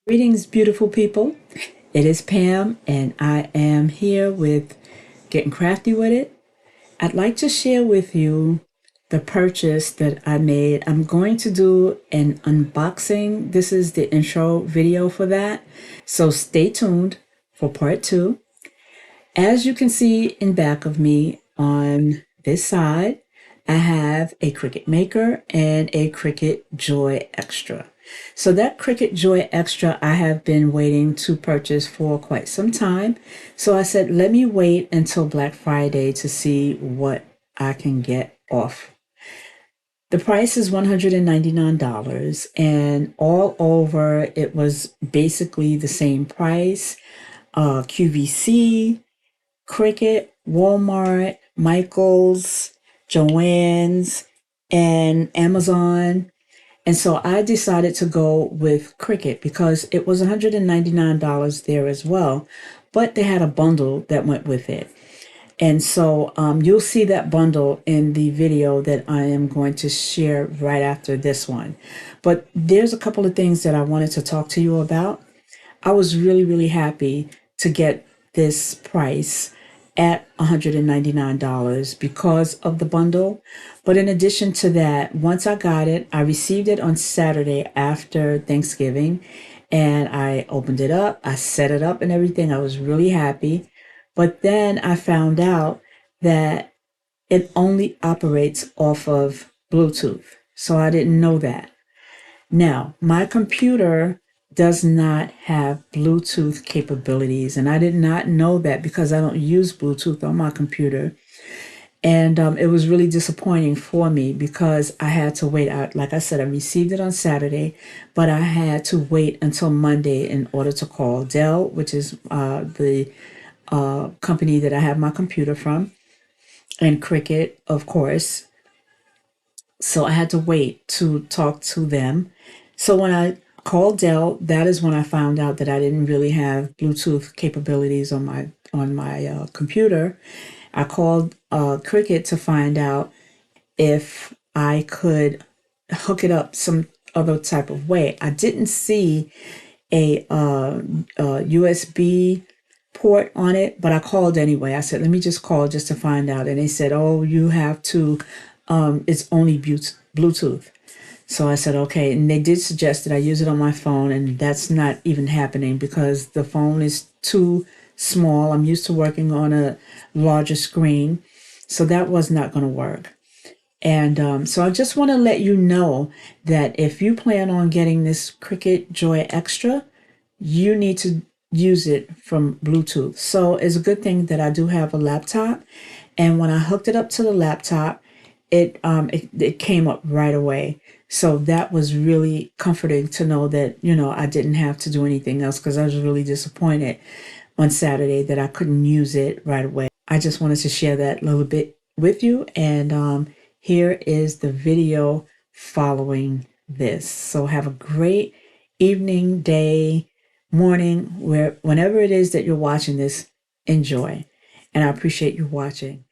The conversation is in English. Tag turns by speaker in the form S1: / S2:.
S1: Greetings, beautiful people. It is Pam, and I am here with Getting Crafty with It. I'd like to share with you the purchase that I made. I'm going to do an unboxing. This is the intro video for that. So stay tuned for part two. As you can see in back of me on this side, I have a Cricut Maker and a Cricut Joy Xtra. So that Cricut Joy Xtra I have been waiting to purchase for quite some time. So I said, let me wait until Black Friday to see what I can get off. The price is $199, and all over it was basically the same price. QVC, Cricut, Walmart, Michaels, Joann's, and Amazon. And so I decided to go with Cricut because it was $199 there as well, but they had a bundle that went with it. And so you'll see that bundle in the video that I am going to share right after this one. But there's a couple of things that I wanted to talk to you about. I was really, really happy to get this price at $199 because of the bundle. But in addition to that, once I got it, I received it on Saturday after Thanksgiving, and I opened it up, I set it up and everything. I was really happy. But then I found out that it only operates off of Bluetooth. So I didn't know that. Now, my computer does not have Bluetooth capabilities, and I did not know that because I don't use Bluetooth on my computer. And it was really disappointing for me because I had to wait out. Like I said, I received it on Saturday, but I had to wait until Monday in order to call Dell, which is the company that I have my computer from, and Cricut, of course. So I had to wait to talk to them. So when I called Dell, that is when I found out that I didn't really have Bluetooth capabilities on my computer. I called Cricut to find out if I could hook it up some other type of way. I didn't see a USB port on it, but I called anyway. I said, let me just call just to find out. And they said, oh, you have to, it's only Bluetooth. So I said, okay. And they did suggest that I use it on my phone, and that's not even happening because the phone is too small. I'm used to working on a larger screen. So that was not going to work. And so I just want to let you know that if you plan on getting this Cricut Joy Xtra, you need to use it from Bluetooth. So it's a good thing that I do have a laptop. And when I hooked it up to the laptop, it came up right away. So that was really comforting to know that, I didn't have to do anything else because I was really disappointed on Saturday that I couldn't use it right away. I just wanted to share that little bit with you. And here is the video following this. So have a great evening, day, morning, whenever it is that you're watching this, enjoy. And I appreciate you watching.